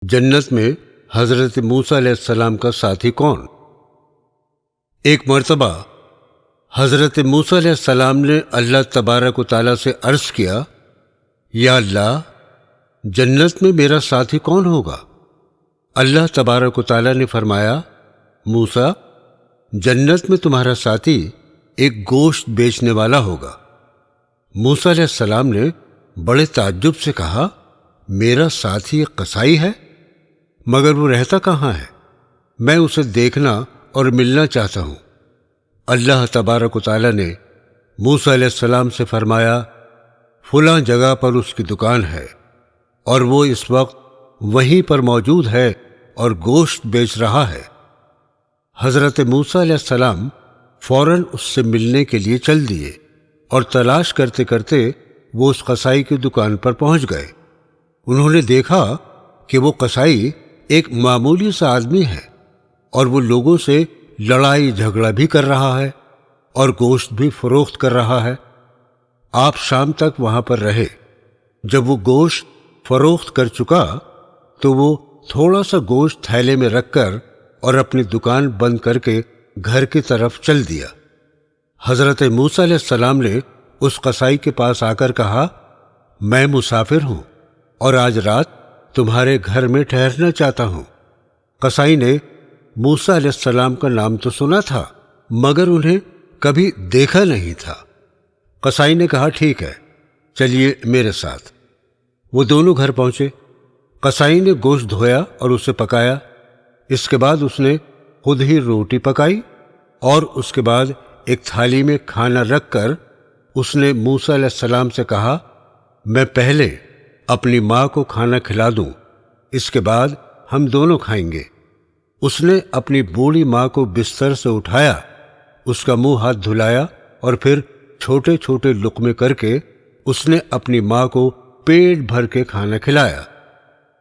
جنت میں حضرت موسیٰ علیہ السلام کا ساتھی کون؟ ایک مرتبہ حضرت موسیٰ علیہ السلام نے اللہ تبارک و تعالیٰ سے عرض کیا، یا اللہ، جنت میں میرا ساتھی کون ہوگا؟ اللہ تبارک و تعالیٰ نے فرمایا، موسیٰ، جنت میں تمہارا ساتھی ایک گوشت بیچنے والا ہوگا۔ موسیٰ علیہ السلام نے بڑے تعجب سے کہا، میرا ساتھی ایک قصائی ہے؟ مگر وہ رہتا کہاں ہے؟ میں اسے دیکھنا اور ملنا چاہتا ہوں۔ اللہ تبارک و تعالیٰ نے موسیٰ علیہ السلام سے فرمایا، فلاں جگہ پر اس کی دکان ہے اور وہ اس وقت وہیں پر موجود ہے اور گوشت بیچ رہا ہے۔ حضرت موسیٰ علیہ السلام فوراً اس سے ملنے کے لیے چل دیے اور تلاش کرتے کرتے وہ اس قصائی کی دکان پر پہنچ گئے۔ انہوں نے دیکھا کہ وہ قصائی ایک معمولی سا آدمی ہے اور وہ لوگوں سے لڑائی جھگڑا بھی کر رہا ہے اور گوشت بھی فروخت کر رہا ہے۔ آپ شام تک وہاں پر رہے۔ جب وہ گوشت فروخت کر چکا تو وہ تھوڑا سا گوشت تھیلے میں رکھ کر اور اپنی دکان بند کر کے گھر کی طرف چل دیا۔ حضرت موسیٰ علیہ السلام نے اس قصائی کے پاس آ کر کہا، میں مسافر ہوں اور آج رات تمہارے گھر میں ٹھہرنا چاہتا ہوں۔ قصائی نے موسیٰ علیہ السلام کا نام تو سنا تھا مگر انہیں کبھی دیکھا نہیں تھا۔ قصائی نے کہا، ٹھیک ہے، چلیے میرے ساتھ۔ وہ دونوں گھر پہنچے۔ قصائی نے گوشت دھویا اور اسے پکایا۔ اس کے بعد اس نے خود ہی روٹی پکائی اور اس کے بعد ایک تھالی میں کھانا رکھ کر اس نے موسیٰ علیہ السلام سے کہا، میں پہلے اپنی ماں کو کھانا کھلا دوں، اس کے بعد ہم دونوں کھائیں گے۔ اس نے اپنی بوڑھی ماں کو بستر سے اٹھایا، اس کا منہ ہاتھ دھلایا اور پھر چھوٹے چھوٹے لقمے کر کے اس نے اپنی ماں کو پیٹ بھر کے کھانا کھلایا۔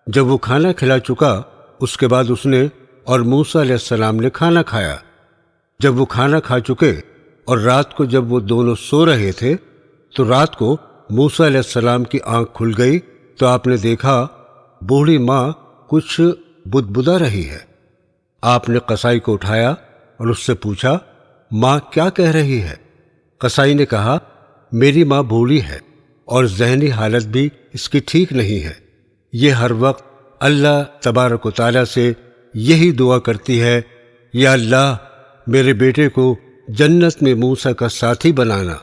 جب وہ کھانا کھلا چکا اس کے بعد اس نے اور موسیٰ علیہ السلام نے کھانا کھایا۔ جب وہ کھانا کھا چکے اور رات کو جب وہ دونوں سو رہے تھے تو رات کو موسیٰ علیہ السلام کی آنکھ کھل گئی تو آپ نے دیکھا بوڑھی ماں کچھ بدبدا رہی ہے۔ آپ نے قصائی کو اٹھایا اور اس سے پوچھا، ماں کیا کہہ رہی ہے؟ قصائی نے کہا، میری ماں بوڑھی ہے اور ذہنی حالت بھی اس کی ٹھیک نہیں ہے۔ یہ ہر وقت اللہ تبارک و تعالیٰ سے یہی دعا کرتی ہے، یا اللہ، میرے بیٹے کو جنت میں موسیٰ کا ساتھی بنانا۔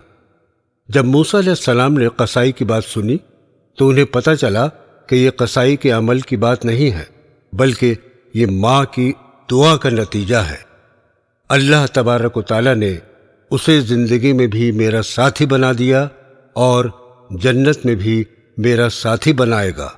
جب موسیٰ علیہ السلام نے قصائی کی بات سنی تو انہیں پتہ چلا کہ یہ قصائی کے عمل کی بات نہیں ہے بلکہ یہ ماں کی دعا کا نتیجہ ہے۔ اللہ تبارک و تعالیٰ نے اسے زندگی میں بھی میرا ساتھی بنا دیا اور جنت میں بھی میرا ساتھی بنائے گا۔